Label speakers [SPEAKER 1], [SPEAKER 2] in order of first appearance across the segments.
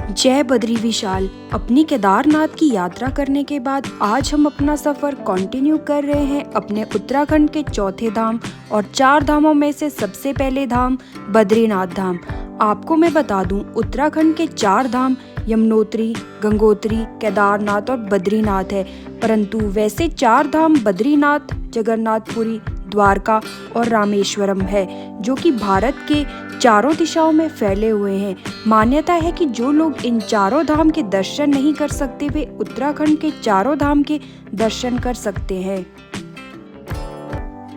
[SPEAKER 1] जय बद्री विशाल। अपनी केदारनाथ की यात्रा करने के बाद आज हम अपना सफर कंटिन्यू कर रहे हैं अपने उत्तराखंड के चौथे धाम और 4 धामों में से सबसे पहले धाम बद्रीनाथ धाम। आपको मैं बता दूं, उत्तराखंड के 4 धाम यमुनोत्री, गंगोत्री, केदारनाथ और बद्रीनाथ है, परंतु वैसे 4 धाम बद्रीनाथ, जगन्नाथपुरी, द्वारका और रामेश्वरम है, जो कि भारत के चारों दिशाओं में फैले हुए हैं। मान्यता है कि जो लोग इन चारों धाम के दर्शन नहीं कर सकते, वे उत्तराखंड के चारों धाम के दर्शन कर सकते हैं।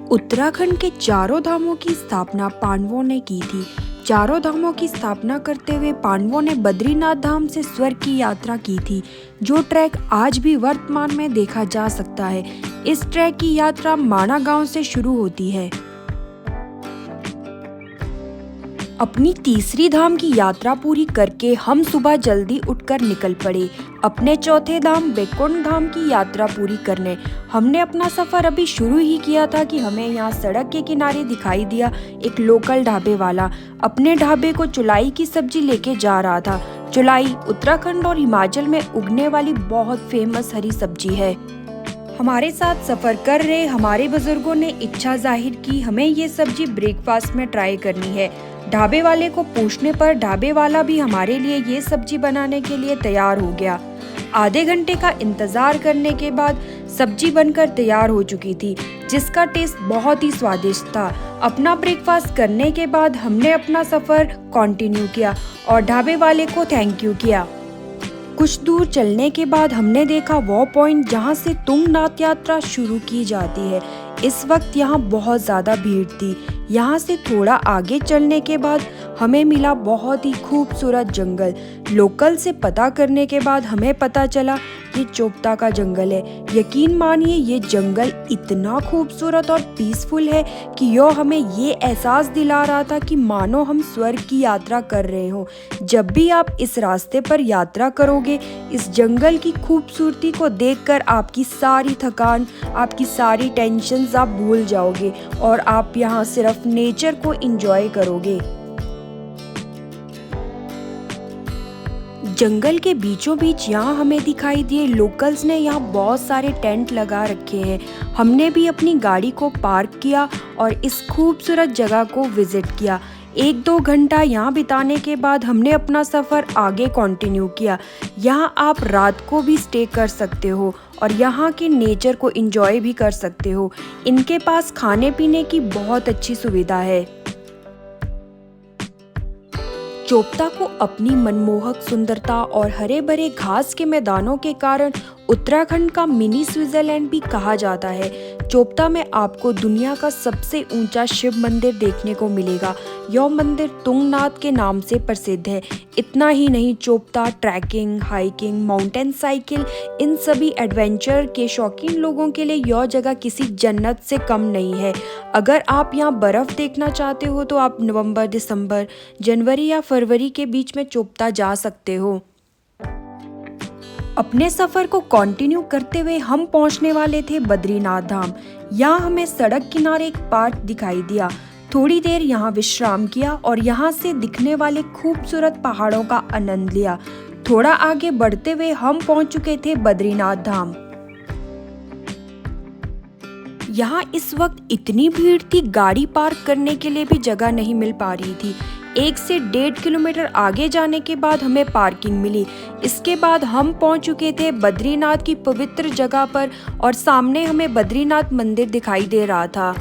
[SPEAKER 1] उत्तराखंड के चारों धामों की स्थापना पांडवों ने की थी। चारों धामों की स्थापना करते हुए पांडवों ने बद्रीनाथ धाम से स्वर्ग की यात्रा की थी, जो ट्रैक आज भी वर्तमान में देखा जा सकता है। इस ट्रैक की यात्रा माणा गांव से शुरू होती है। अपनी तीसरी धाम की यात्रा पूरी करके हम सुबह जल्दी उठकर निकल पड़े अपने चौथे धाम बैकुंठ धाम की यात्रा पूरी करने। हमने अपना सफर अभी शुरू ही किया था कि हमें यहाँ सड़क के किनारे दिखाई दिया एक लोकल ढाबे वाला अपने ढाबे को चुलाई की सब्जी लेके जा रहा था। चुलाई उत्तराखंड और हिमाचल में उगने वाली बहुत फेमस हरी सब्जी है। हमारे साथ सफर कर रहे हमारे बुजुर्गों ने इच्छा जाहिर की हमें ये सब्जी ब्रेकफास्ट में ट्राई करनी है। ढाबे वाले को पूछने पर ढाबे वाला भी हमारे लिए ये सब्जी बनाने के लिए तैयार हो गया। आधे घंटे का इंतजार करने के बाद सब्जी बनकर तैयार हो चुकी थी, जिसका टेस्ट बहुत ही स्वादिष्ट था। अपना ब्रेकफास्ट करने के बाद हमने अपना सफर कंटिन्यू किया और ढाबे वाले को थैंक यू किया। कुछ दूर चलने के बाद हमने देखा वो पॉइंट जहां से तुंगनाथ यात्रा शुरू की जाती है। इस वक्त यहाँ बहुत ज़्यादा भीड़ थी। यहाँ से थोड़ा आगे चलने के बाद हमें मिला बहुत ही खूबसूरत जंगल। लोकल से पता करने के बाद हमें पता चला ये चोपता का जंगल है। यकीन मानिए ये जंगल इतना खूबसूरत और पीसफुल है कि यह हमें ये एहसास दिला रहा था कि मानो हम स्वर्ग की यात्रा कर रहे हो। जब भी आप इस रास्ते पर यात्रा करोगे, इस जंगल की खूबसूरती को देखकर आपकी सारी थकान, आपकी सारी टेंशन आप भूल जाओगे और आप यहाँ सिर्फ नेचर को एंजॉय करोगे। जंगल के बीचों बीच यहाँ हमें दिखाई दिए लोकल्स ने यहाँ बहुत सारे टेंट लगा रखे हैं। हमने भी अपनी गाड़ी को पार्क किया और इस खूबसूरत जगह को विजिट किया। 1-2 घंटा यहाँ बिताने के बाद हमने अपना सफ़र आगे कंटिन्यू किया। यहाँ आप रात को भी स्टे कर सकते हो और यहाँ के नेचर को एंजॉय भी कर सकते हो। इनके पास खाने पीने की बहुत अच्छी सुविधा है। चोपता को अपनी मनमोहक सुंदरता और हरे भरे घास के मैदानों के कारण उत्तराखंड का मिनी स्विट्जरलैंड भी कहा जाता है। चोपता में आपको दुनिया का सबसे ऊंचा शिव मंदिर देखने को मिलेगा। यह मंदिर तुंगनाथ के नाम से प्रसिद्ध है। इतना ही नहीं, Chopta trekking, hiking, mountain cycle, इन सभी एडवेंचर के शौकीन लोगों के लिए यह जगह किसी जन्नत से कम नहीं है। अगर आप यहाँ बर्फ़ देखना चाहते हो तो आप नवंबर, दिसंबर, जनवरी या फरवरी के बीच में चोपता जा सकते हो। अपने सफर को कंटिन्यू करते हुए हम पहुंचने वाले थे बद्रीनाथ धाम। यहाँ हमें सड़क किनारे एक पार्क दिखाई दिया। थोड़ी देर यहाँ विश्राम किया और यहाँ से दिखने वाले खूबसूरत पहाड़ों का आनंद लिया। थोड़ा आगे बढ़ते हुए हम पहुंच चुके थे बद्रीनाथ धाम। यहाँ इस वक्त इतनी भीड़ थी, गाड़ी पार्क करने के लिए भी जगह नहीं मिल पा रही थी। 1 से 1.5 किलोमीटर आगे जाने के बाद हमें पार्किंग मिली। इसके बाद हम पहुंच चुके थे बद्रीनाथ की पवित्र जगह पर और सामने हमें बद्रीनाथ मंदिर दिखाई दे रहा था।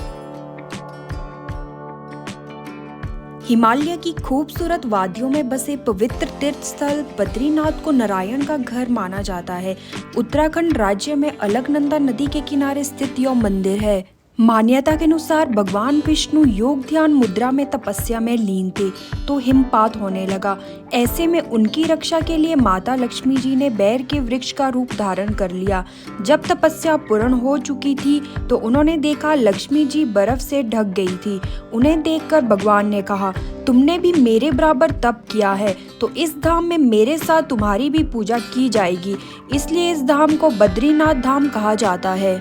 [SPEAKER 1] हिमालय की खूबसूरत वादियों में बसे पवित्र तीर्थ स्थल बद्रीनाथ को नारायण का घर माना जाता है। उत्तराखंड राज्य में अलकनंदा नदी के किनारे स्थित यह मंदिर है। मान्यता के अनुसार भगवान विष्णु योग ध्यान मुद्रा में तपस्या में लीन थे, तो हिमपात होने लगा। ऐसे में उनकी रक्षा के लिए माता लक्ष्मी जी ने बैर के वृक्ष का रूप धारण कर लिया। जब तपस्या पूर्ण हो चुकी थी तो उन्होंने देखा लक्ष्मी जी बर्फ से ढक गई थी। उन्हें देखकर भगवान ने कहा, तुमने भी मेरे बराबर तप किया है, तो इस धाम में मेरे साथ तुम्हारी भी पूजा की जाएगी। इसलिए इस धाम को बद्रीनाथ धाम कहा जाता है।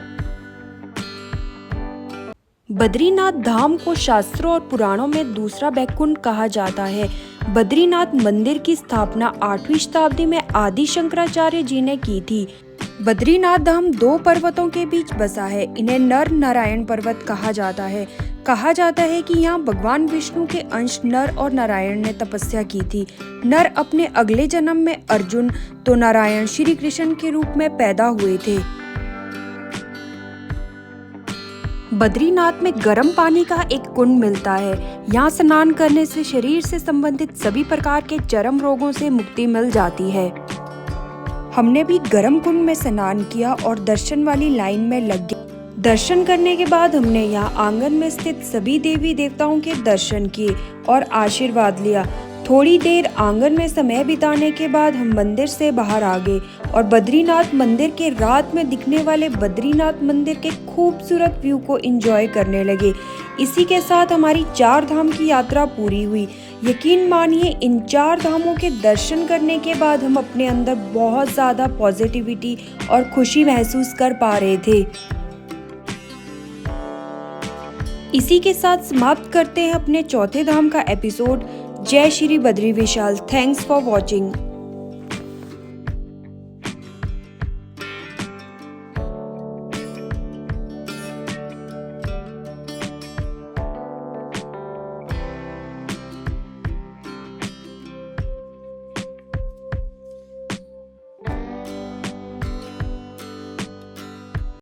[SPEAKER 1] बद्रीनाथ धाम को शास्त्रों और पुराणों में दूसरा बैकुंठ कहा जाता है। बद्रीनाथ मंदिर की स्थापना 8वीं शताब्दी में आदि शंकराचार्य जी ने की थी। बद्रीनाथ धाम 2 पर्वतों के बीच बसा है। इन्हें नर नारायण पर्वत कहा जाता है। कहा जाता है कि यहाँ भगवान विष्णु के अंश नर और नारायण ने तपस्या की थी। नर अपने अगले जन्म में अर्जुन तो नारायण श्री कृष्ण के रूप में पैदा हुए थे। बद्रीनाथ में गर्म पानी का एक कुंड मिलता है। यहाँ स्नान करने से शरीर से संबंधित सभी प्रकार के चर्म रोगों से मुक्ति मिल जाती है। हमने भी गर्म कुंड में स्नान किया और दर्शन वाली लाइन में लग गए। दर्शन करने के बाद हमने यहाँ आंगन में स्थित सभी देवी देवताओं के दर्शन किए और आशीर्वाद लिया। थोड़ी देर आंगन में समय बिताने के बाद हम मंदिर से बाहर आ गए और बद्रीनाथ मंदिर के रात में दिखने वाले बद्रीनाथ मंदिर के खूबसूरत व्यू को एंजॉय करने लगे। इसी के साथ हमारी 4 धाम की यात्रा पूरी हुई। यकीन मानिए इन 4 धामों के दर्शन करने के बाद हम अपने अंदर बहुत ज़्यादा पॉजिटिविटी और खुशी महसूस कर पा रहे थे। इसी के साथ समाप्त करते हैं अपने चौथे धाम का एपिसोड। जय Shri Badri Vishal. Thanks for watching.